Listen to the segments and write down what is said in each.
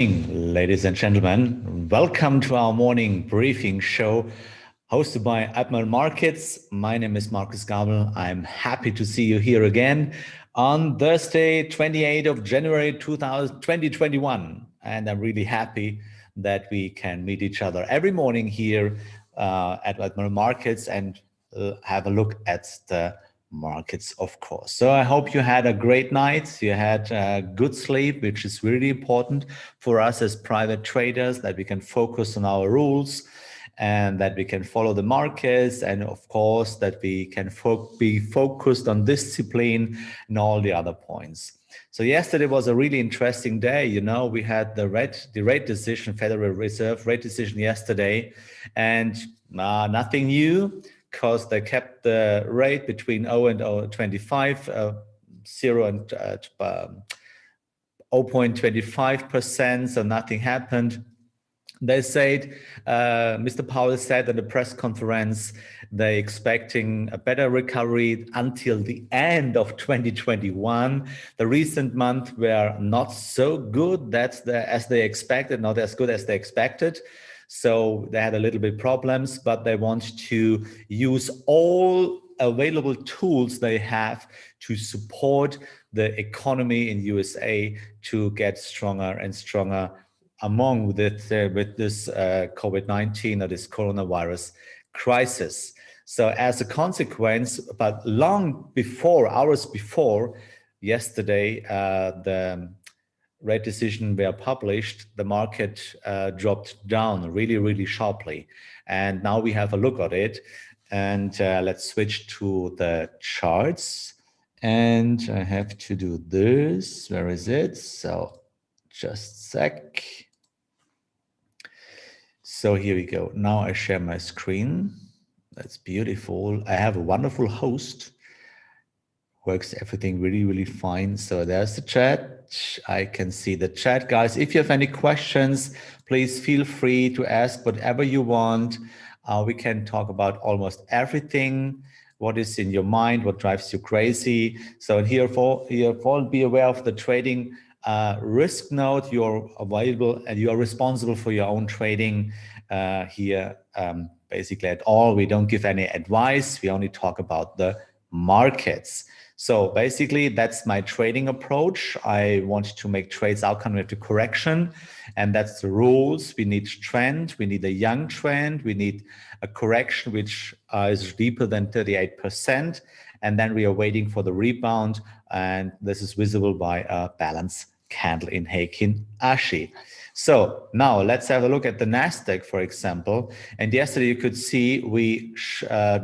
Ladies and gentlemen, welcome to our morning briefing show hosted by Admiral Markets. My name is Markus Gabel. I'm happy to see you here again on Thursday, 28th of January 2021. And I'm really happy that we can meet each other every morning here at Admiral Markets and have a look at the markets, of course. So I hope you had a great night. You had good sleep, which is really important for us as private traders, that we can focus on our rules and that we can follow the markets, and of course that we can be focused on discipline and all the other points. So yesterday was a really interesting day. You know, we had the rate decision, Federal Reserve rate decision yesterday, and nothing new, because they kept the rate between 0 and 0.25, 0 and 0.25%, so nothing happened. They said, Mr. Powell said at the press conference, they're expecting a better recovery until the end of 2021. The recent months were not so good. That's as they expected, not as good as they expected. So they had a little bit problems, but they want to use all available tools they have to support the economy in USA to get stronger and stronger with this COVID-19 or this coronavirus crisis. So as a consequence, but long before, hours before yesterday, the rate decision were published, the market dropped down really sharply. And now we have a look at it. And let's switch to the charts. And I have to do this. Where is it? So just a sec. So here we go. Now I share my screen. That's beautiful. I have a wonderful host. Works everything really fine. So there's the chat. I can see the chat, guys. If you have any questions, please feel free to ask whatever you want. We can talk about almost everything. What is in your mind? What drives you crazy? So here, be aware of the trading risk note. You're available and you are responsible for your own trading here. Basically, at all, we don't give any advice. We only talk about the markets. So basically, that's my trading approach. I want to make trades outcome with the correction, and that's the rules. We need trend. We need a young trend. We need a correction which is deeper than 38%, and then we are waiting for the rebound. And this is visible by a balance candle in Heikin Ashi. So now let's have a look at the NASDAQ, for example. And yesterday you could see we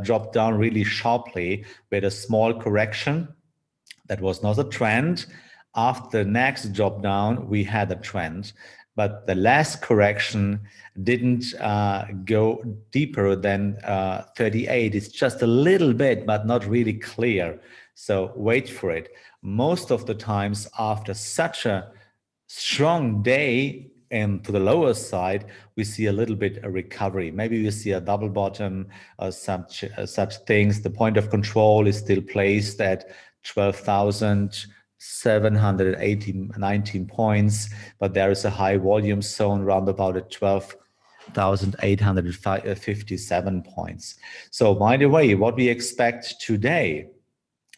dropped down really sharply with a small correction. That was not a trend. After the next drop down, we had a trend. But the last correction didn't go deeper than 38. It's just a little bit, but not really clear. So wait for it. Most of the times after such a strong day and to the lower side, we see a little bit of recovery. Maybe we see a double bottom or such things. The point of control is still placed at 12,719 points, but there is a high volume zone around about at 12,857 points. So by the way, what we expect today,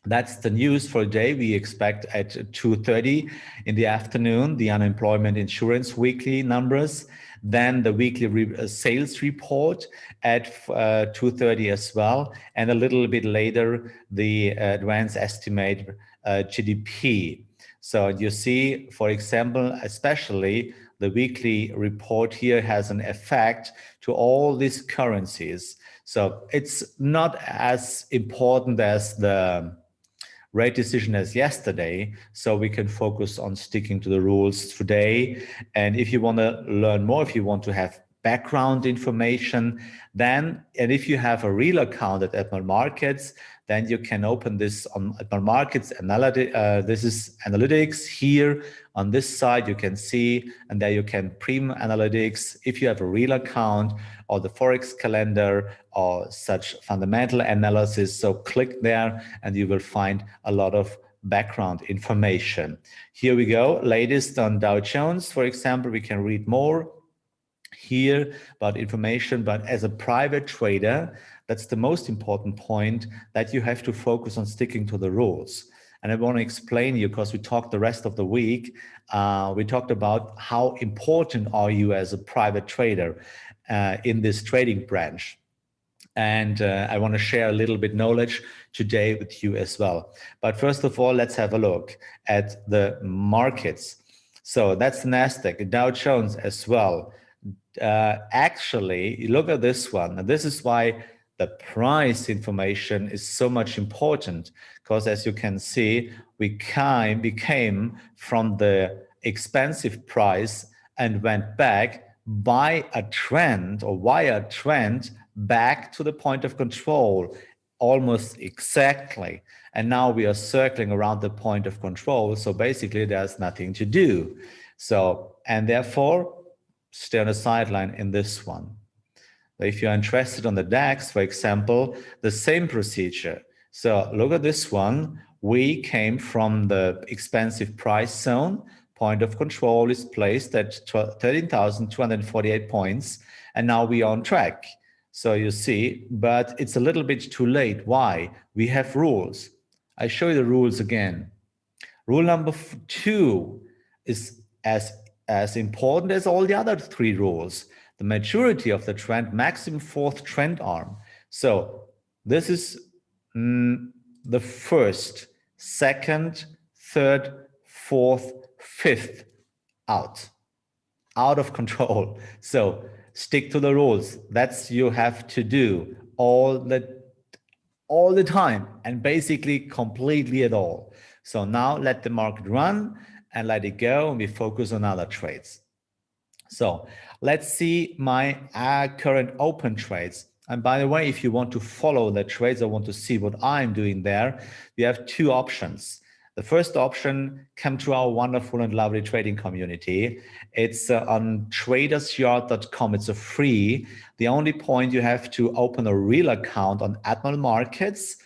that's the news for today. We expect at 2:30 in the afternoon, the unemployment insurance weekly numbers, then the weekly sales report at 2:30 as well, and a little bit later, the advanced estimate GDP. So you see, for example, especially the weekly report here has an effect to all these currencies. So it's not as important as the rate decision as yesterday, so we can focus on sticking to the rules today. And if you want to learn more, if you want to have background information, then, and if you have a real account at Admiral Markets, then you can open this on Admiral Markets. This is analytics here. On this side, you can see, and there you can premium analytics. If you have a real account or the Forex calendar or such fundamental analysis, so click there and you will find a lot of background information. Here we go, latest on Dow Jones, for example. We can read more here about information, but as a private trader, that's the most important point, that you have to focus on sticking to the rules. And I want to explain you, because we talked the rest of the week, we talked about how important are you as a private trader in this trading branch. And I want to share a little bit knowledge today with you as well. But first of all, let's have a look at the markets. So that's the NASDAQ, Dow Jones as well. Actually, look at this one. This is why the price information is so much important, because as you can see, we came from the expensive price and went back by a trend, or via a trend, back to the point of control, almost exactly. And now we are circling around the point of control. So basically there's nothing to do. So, and therefore, stay on the sideline in this one. If you're interested on the DAX, for example, the same procedure. So look at this one. We came from the expensive price zone. Point of control is placed at 13,248 points. And now we are on track. So you see, but it's a little bit too late. Why? We have rules. I show you the rules again. Rule number 2 is as important as all the other 3 rules. The maturity of the trend, maximum 4th trend arm. So this is the 1st, 2nd, 3rd, 4th, 5th out of control. So stick to the rules. That's you have to do all the time, and basically completely at all. So now let the market run and let it go, and we focus on other trades. So let's see my current open trades. And by the way, if you want to follow the trades or want to see what I'm doing there, you have 2 options. The first option, come to our wonderful and lovely trading community. It's on tradersyard.com. It's a free. The only point, you have to open a real account on Admiral Markets.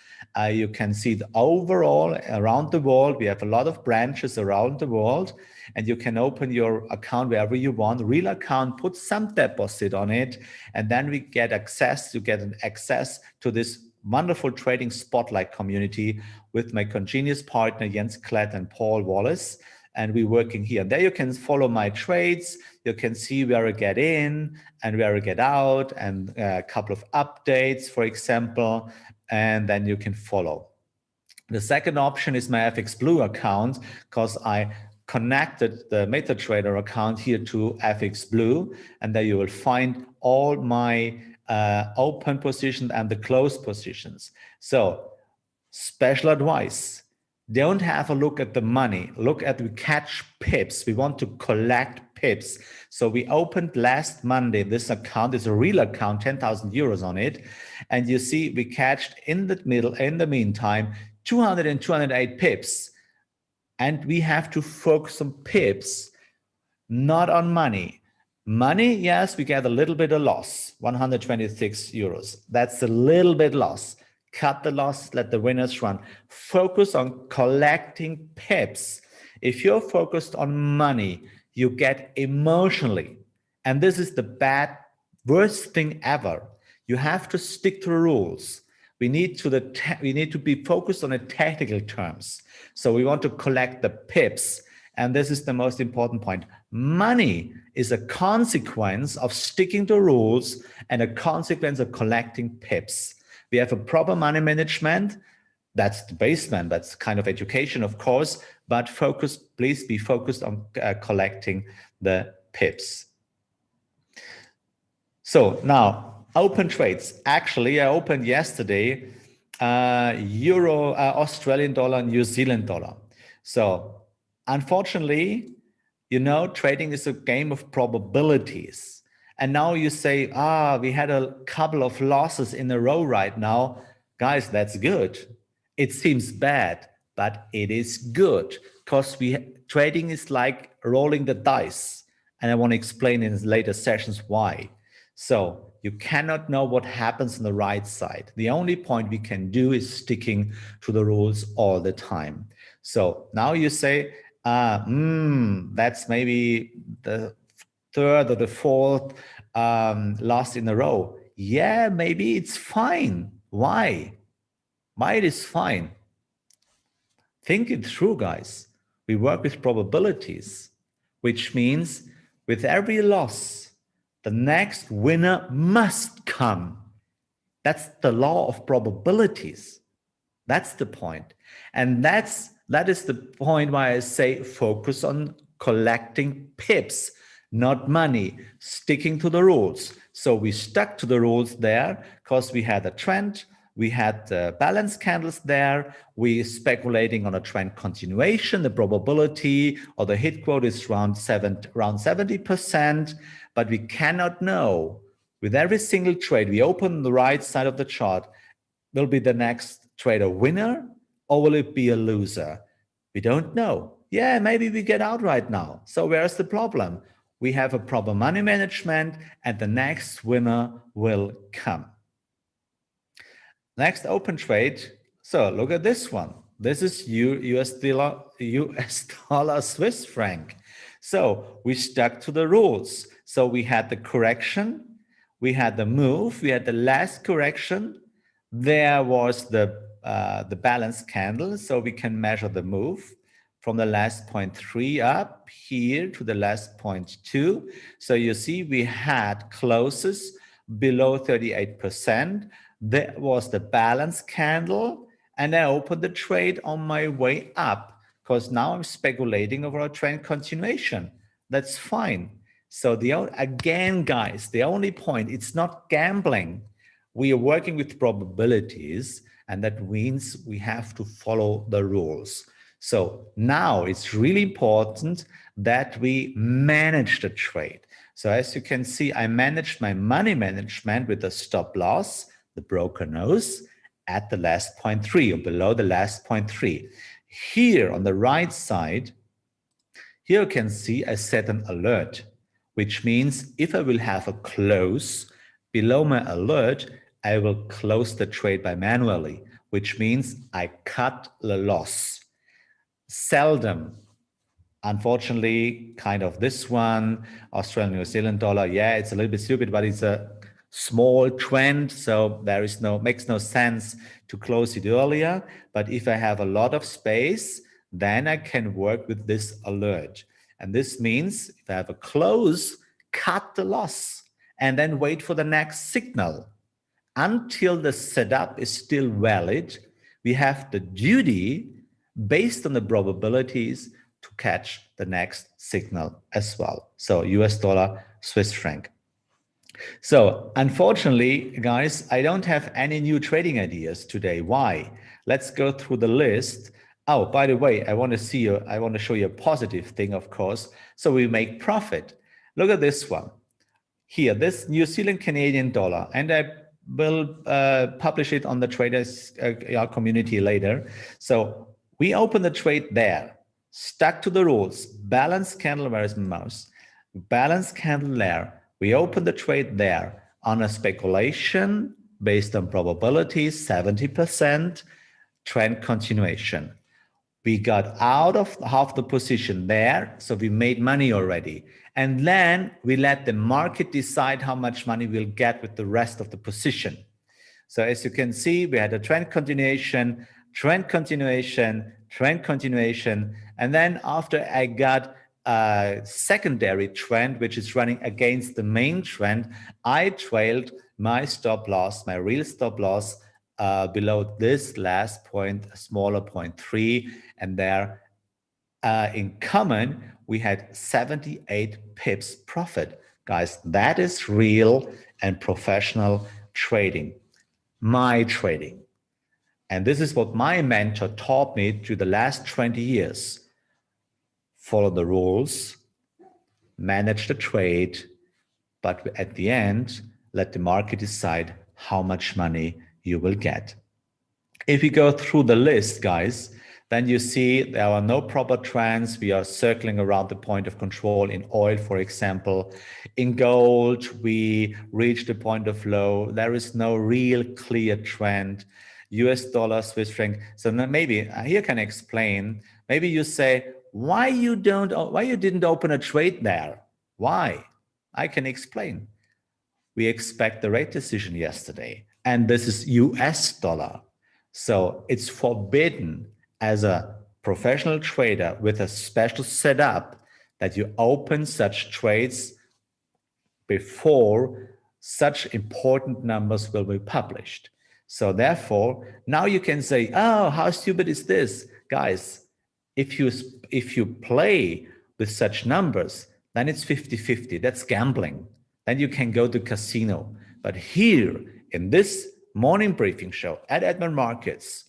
You can see the overall around the world. We have a lot of branches around the world, and you can open your account wherever you want. Real account, put some deposit on it, and then we get access. You get an access to this wonderful trading spotlight community with my congenius partner Jens Klett and Paul Wallace, and we're working here. And there you can follow my trades. You can see where I get in and where I get out, and a couple of updates, for example, and then you can follow. The second option is my FX Blue account, because I connected the MetaTrader account here to FX Blue, and there you will find all my open positions and the closed positions. So special advice, don't have a look at the money, look at, we catch pips. We want to collect pips. So we opened last Monday, this account is a real account, 10,000 euros on it. And you see we catched in the meantime, 200 and 208 pips. And we have to focus on pips, not on money. Money, yes, we get a little bit of loss, 126 euros. That's a little bit loss. Cut the loss, let the winners run. Focus on collecting pips. If you're focused on money, you get emotionally. And this is the worst thing ever. You have to stick to the rules. We need to be focused on the technical terms. So we want to collect the pips. And this is the most important point. Money is a consequence of sticking to rules and a consequence of collecting pips. We have a proper money management. That's the basement. That's kind of education, of course, but please be focused on collecting the pips. So now open trades. Actually, I opened yesterday Euro, Australian dollar, New Zealand dollar. So unfortunately, you know, trading is a game of probabilities. And now you say, we had a couple of losses in a row right now. Guys, that's good. It seems bad, but it is good, because trading is like rolling the dice. And I want to explain in later sessions why. So you cannot know what happens on the right side. The only point we can do is sticking to the rules all the time. So now you say, that's maybe the third or the fourth loss in a row. Yeah, maybe it's fine. Why? Why it is fine? Think it through, guys. We work with probabilities, which means with every loss, the next winner must come. That's the law of probabilities. That's the point. And that is the point why I say focus on collecting pips, not money, sticking to the rules. So we stuck to the rules there because we had a trend, we had the balance candles there, we speculating on a trend continuation, the probability or the hit quote is around 70%, but we cannot know. With every single trade, we open the right side of the chart, will be the next trade a winner or will it be a loser? We don't know. Yeah, maybe we get out right now. So where's the problem? We have a proper money management and the next winner will come. Next open trade. So look at this one. This is US dollar Swiss franc. So we stuck to the rules. So we had the correction, we had the move, we had the last correction. There was the balance candle, so we can measure the move from the last 0.3 up here to the last 0.2. So you see we had closes below 38%. There was the balance candle, and I opened the trade on my way up because now I'm speculating over a trend continuation. That's fine. So again, guys, the only point, it's not gambling. We are working with probabilities, and that means we have to follow the rules. So now it's really important that we manage the trade. So as you can see, I managed my money management with the stop loss, the broker knows, at the last 0.3 or below the last 0.3. Here on the right side, here you can see I set an alert, which means if I will have a close below my alert, I will close the trade by manually, which means I cut the loss. Seldom, unfortunately, kind of this one, Australian New Zealand dollar, yeah, it's a little bit stupid, but it's a small trend, so there is makes no sense to close it earlier. But if I have a lot of space, then I can work with this alert. And this means if I have a close, cut the loss and then wait for the next signal. Until the setup is still valid, we have the duty, based on the probabilities, to catch the next signal as well. So US dollar, Swiss franc. So unfortunately, guys, I don't have any new trading ideas today. Why? Let's go through the list. Oh, by the way, I want to show you a positive thing, of course. So we make profit. Look at this one. Here, this New Zealand Canadian dollar, and I will publish it on the traders community later. So we open the trade there, stuck to the rules, balance candle, where is my mouse? Balance candle there. We open the trade there on a speculation based on probabilities, 70%, trend continuation. We got out of half the position there, so we made money already. And then we let the market decide how much money we'll get with the rest of the position. So as you can see, we had a trend continuation, trend continuation, trend continuation. And then after I got a secondary trend, which is running against the main trend, I trailed my stop loss, my real stop loss, below this last point, a smaller 0.3, and there in common, we had 78 pips profit. Guys, that is real and professional trading, my trading. And this is what my mentor taught me through the last 20 years. Follow the rules, manage the trade, but at the end, let the market decide how much money you will get. If you go through the list, guys, then you see there are no proper trends. We are circling around the point of control in oil, for example. In gold, we reached the point of low. There is no real clear trend. US dollar, Swiss franc. So maybe here can explain Maybe you say, why you didn't open a trade there? Why? I can explain. We expect the rate decision yesterday, and this is US dollar. So it's forbidden as a professional trader with a special setup that you open such trades before such important numbers will be published. So therefore, now you can say, oh, how stupid is this? Guys, if you play with such numbers, then it's 50-50. That's gambling. Then you can go to casino. But here in this morning briefing show at Edmund Markets,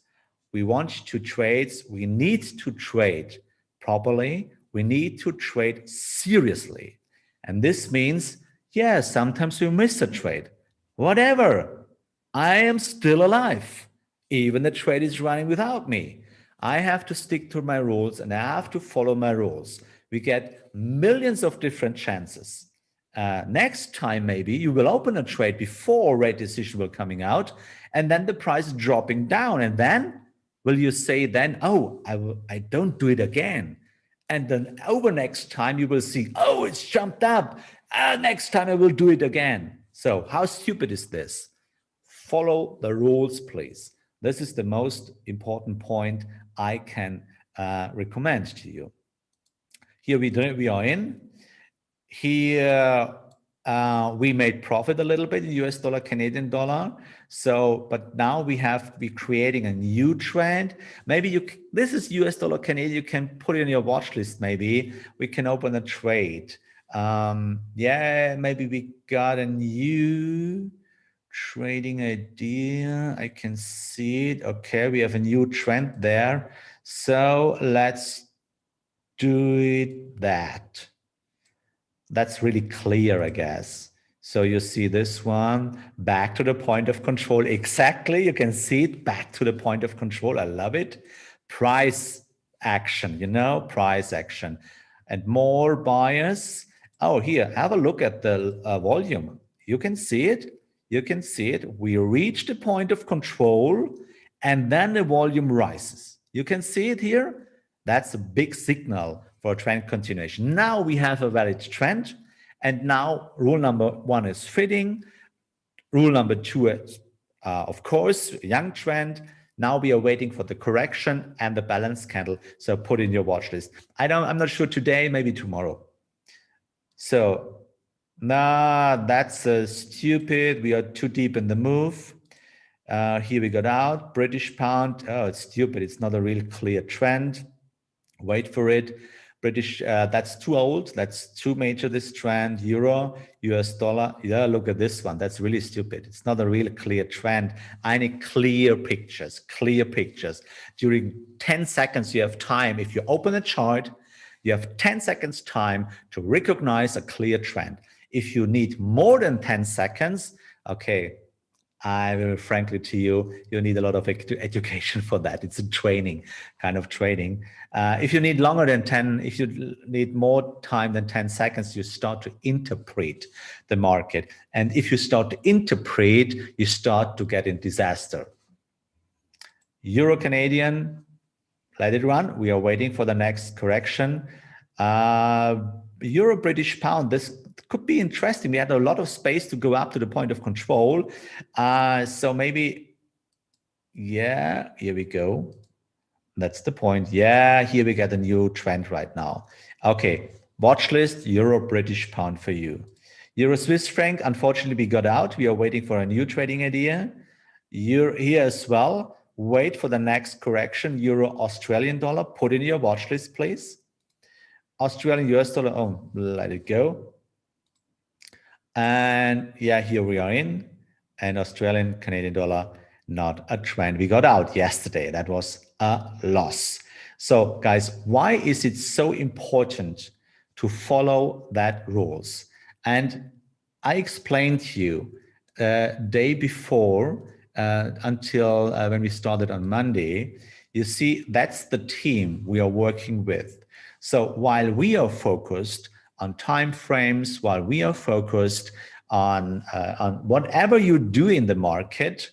we want to trade, we need to trade properly, we need to trade seriously. And this means, yeah, sometimes we miss a trade. Whatever, I am still alive. Even the trade is running without me. I have to stick to my rules and I have to follow my rules. We get millions of different chances. Next time, maybe you will open a trade before rate decision will coming out, and then the price is dropping down. And then will you say then, oh, I don't do it again. And then over next time you will see, oh, it's jumped up. Next time I will do it again. So how stupid is this? Follow the rules, please. This is the most important point I can recommend to you. Here we are in. Here we made profit a little bit in US dollar, Canadian dollar. So, but now we have to be creating a new trend. Maybe this is US dollar, Canadian. You can put it in your watch list. Maybe we can open a trade. Yeah, maybe we got a new trading idea. I can see it. Okay, we have a new trend there. So let's do it that. That's really clear, I guess. So you see this one, back to the point of control. Exactly, you can see it, back to the point of control. I love it. Price action, price action. And more buyers. Oh, here, have a look at the volume. You can see it. You can see it. We reach the point of control and then the volume rises. You can see it here. That's a big signal for a trend continuation. Now we have a valid trend. And now rule number 1 is fitting. Rule number 2 is, of course, young trend. Now we are waiting for the correction and the balance candle. So put in your watch list. I'm not sure today, maybe tomorrow. So, nah, that's stupid. We are too deep in the move. Here we got out. British pound. Oh, it's stupid. It's not a real clear trend. Wait for it. British, that's too old. That's too major, this trend. Euro, US dollar. Yeah, look at this one. That's really stupid. It's not a real clear trend. I need clear pictures, clear pictures. During 10 seconds, you have time. If you open a chart, you have 10 seconds time to recognize a clear trend. If you need more than 10 seconds, okay, I will frankly to you, you need a lot of education for that. It's a training, kind of training. If you need longer than 10, if you need more time than 10 seconds, you start to interpret the market. And if you start to interpret, you start to get in disaster. Euro Canadian, let it run. We are waiting for the next correction. Euro British pound, this could be interesting. We had a lot of space to go up to the point of control. So maybe, yeah, here we go. That's the point. Yeah, here we get a new trend right now. Okay, watch list, Euro British pound for you. Euro Swiss franc, unfortunately we got out. We are waiting for a new trading idea. Euro here as well. Wait for the next correction. Euro Australian dollar, put in your watch list, please. Australian US dollar, oh, let it go. And yeah, here we are in. And Australian Canadian dollar, not a trend. We got out yesterday. That was a loss. So guys, why is it so important to follow that rules? And I explained to you day before until when we started on Monday. You see, that's the team we are working with. So while we are focused on time frames, while we are focused on whatever you do in the market,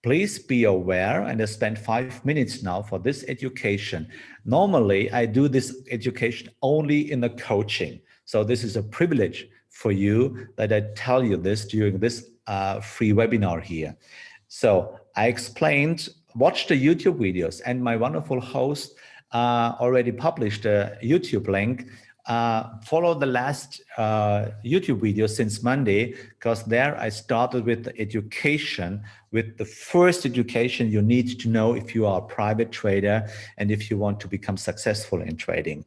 Please be aware, and I spent 5 minutes now for this education. Normally, I do this education only in the coaching. So this is a privilege for you that I tell you this during this free webinar here. So I explained, watch the YouTube videos, and my wonderful host already published a YouTube link. Follow the last YouTube video since Monday, because there I started with the education, with the first education you need to know if you are a private trader and if you want to become successful in trading.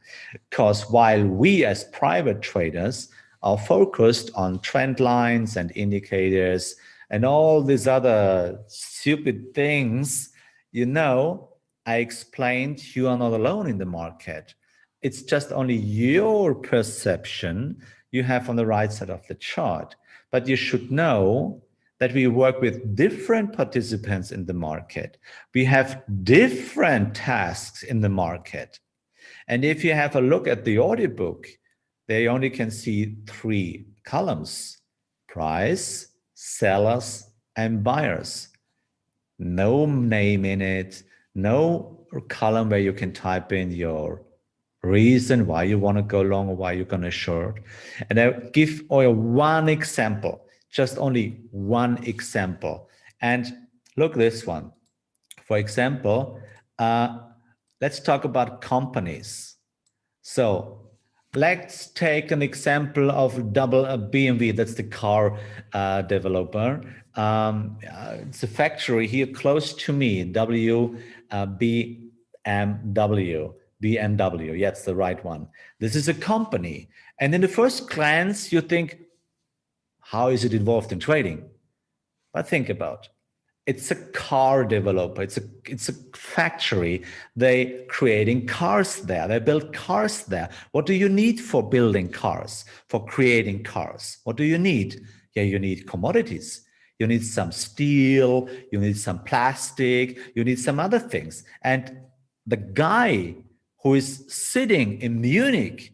Because while we as private traders are focused on trend lines and indicators and all these other stupid things, you know, I explained you are not alone in the market. It's just only your perception you have on the right side of the chart. But you should know that we work with different participants in the market. We have different tasks in the market. And if you have a look at the order book, they only can see 3 columns: price, sellers, and buyers. No name in it, no column where you can type in your reason why you want to go long or why you're going to short. And I give one example, just only one example. And look this one. For example, let's talk about companies. So let's take an example of BMW. That's the car developer. It's a factory here close to me, BMW. Yeah, it's the right one. This is a company. And in the first glance, you think, how is it involved in trading? But think about, it's a car developer. It's a factory. They creating cars there. They build cars there. What do you need for building cars, for creating cars? What do you need? Yeah, you need commodities. You need some steel. You need some plastic. You need some other things. And the guy who is sitting in Munich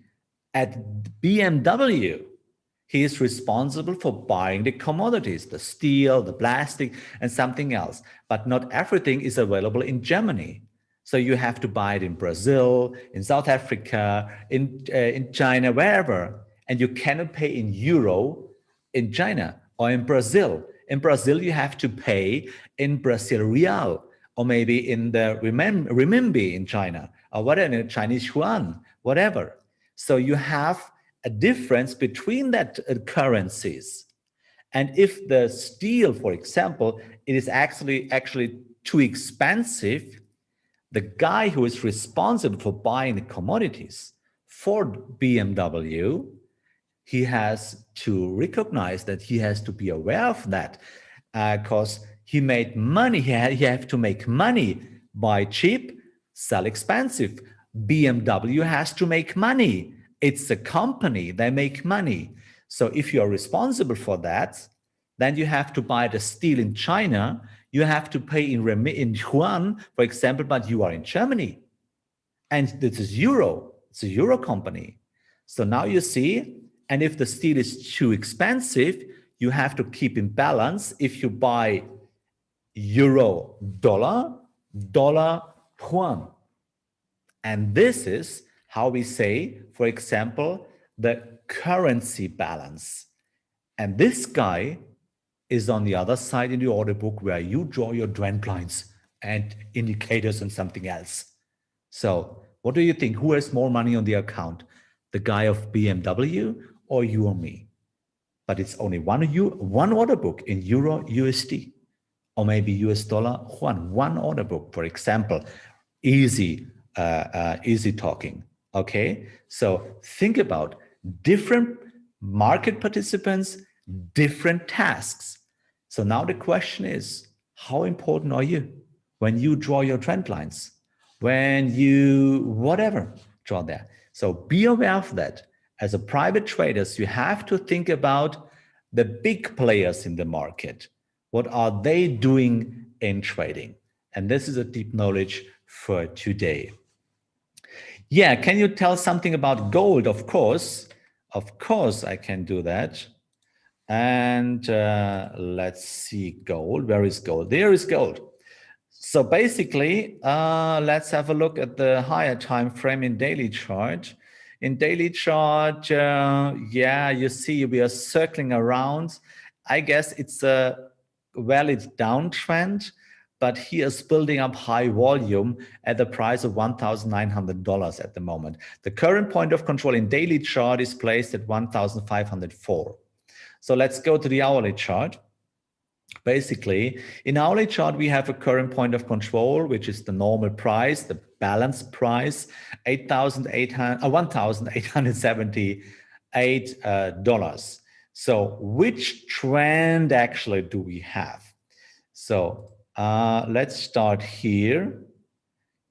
at BMW, he is responsible for buying the commodities, the steel, the plastic, and something else. But not everything is available in Germany. So you have to buy it in Brazil, in South Africa, in China, wherever. And you cannot pay in euro in China or in Brazil. In Brazil, you have to pay in Brazil real, or maybe in the renminbi in China, or whatever, in Chinese yuan, whatever. So you have a difference between that currencies. And if the steel, for example, it is actually too expensive, the guy who is responsible for buying the commodities for BMW, he has to recognize that he has to be aware of that, because he made money. He have to make money. Buy cheap, sell expensive. BMW has to make money. It's a company, they make money. So if you are responsible for that, then you have to buy the steel in China. You have to pay in yuan, for example, but you are in Germany. And this is euro. It's a euro company. So now you see, and if the steel is too expensive, you have to keep in balance. If you buy euro dollar, dollar yuan. And this is how we say, for example, the currency balance. And this guy is on the other side in the order book where you draw your trend lines and indicators and something else. So what do you think? Who has more money on the account? The guy of BMW or you or me? But it's only one order book in euro USD, or maybe US dollar one order book, for example. Easy talking. Okay, so think about different market participants, different tasks. So now the question is, how important are you when you draw your trend lines, when you whatever draw there? So be aware of that. As a private traders, you have to think about the big players in the market. What are they doing in trading? And this is a deep knowledge for today. Yeah, can you tell something about gold? Of course I can do that. And let's see gold. Where is gold? There is gold. So basically, let's have a look at the higher time frame in daily chart. In daily chart, yeah, you see we are circling around. I guess it's a valid downtrend, but he is building up high volume at the price of $1,900 at the moment. The current point of control in daily chart is placed at 1,504. So let's go to the hourly chart. Basically, in hourly chart, we have a current point of control, which is the normal price, the balanced price, $1,878. So which trend actually do we have? So let's start here.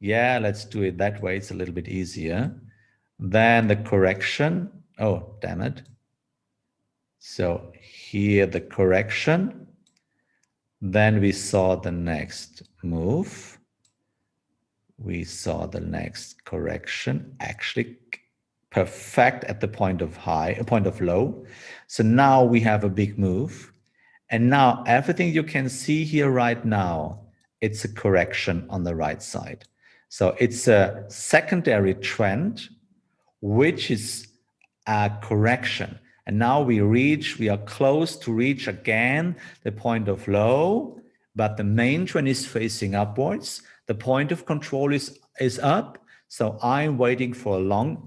Yeah, let's do it that way. It's a little bit easier. Then the correction. Oh, damn it. So here the correction. Then we saw the next move. We saw the next correction, actually perfect at the point of high, a point of low. So now we have a big move. And now everything you can see here right now, it's a correction on the right side. So it's a secondary trend, which is a correction. And now we are close to reach again the point of low, but the main trend is facing upwards. The point of control is up. So I'm waiting for a long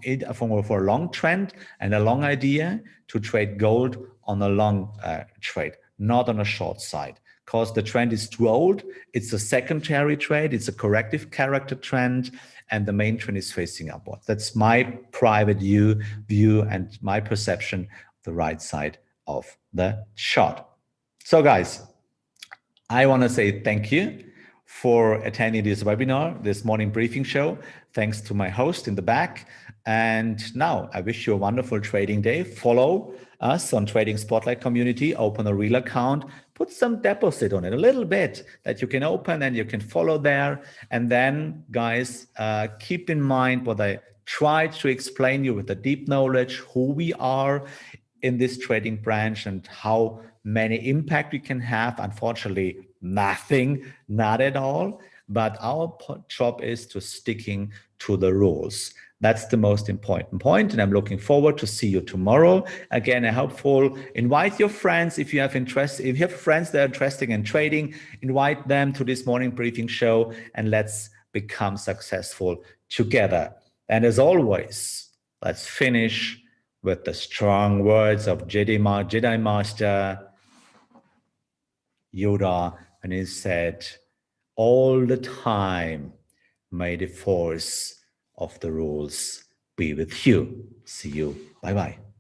trend and a long idea to trade gold on a long trade, not on a short side, because the trend is too old. It's a secondary trade. It's a corrective character trend, and the main trend is facing upwards. That's my private view and my perception of the right side of the chart. So guys, I want to say thank you for attending this webinar, this morning briefing show. Thanks to my host in the back. And now I wish you a wonderful trading day. Follow us on Trading Spotlight community, open a real account, put some deposit on it, a little bit that you can open and you can follow there. And then guys, keep in mind what I tried to explain you with the deep knowledge, who we are in this trading branch and how many impact we can have. Unfortunately, nothing, not at all. But our job is to sticking to the rules. That's the most important point. And I'm looking forward to see you tomorrow. Again, I hope invite your friends if you have interest. If you have friends that are interested in trading, invite them to this morning briefing show and let's become successful together. And as always, let's finish with the strong words of Jedi Master Yoda, and he said, all the time, may the force of the rules be with you. See you. Bye-bye.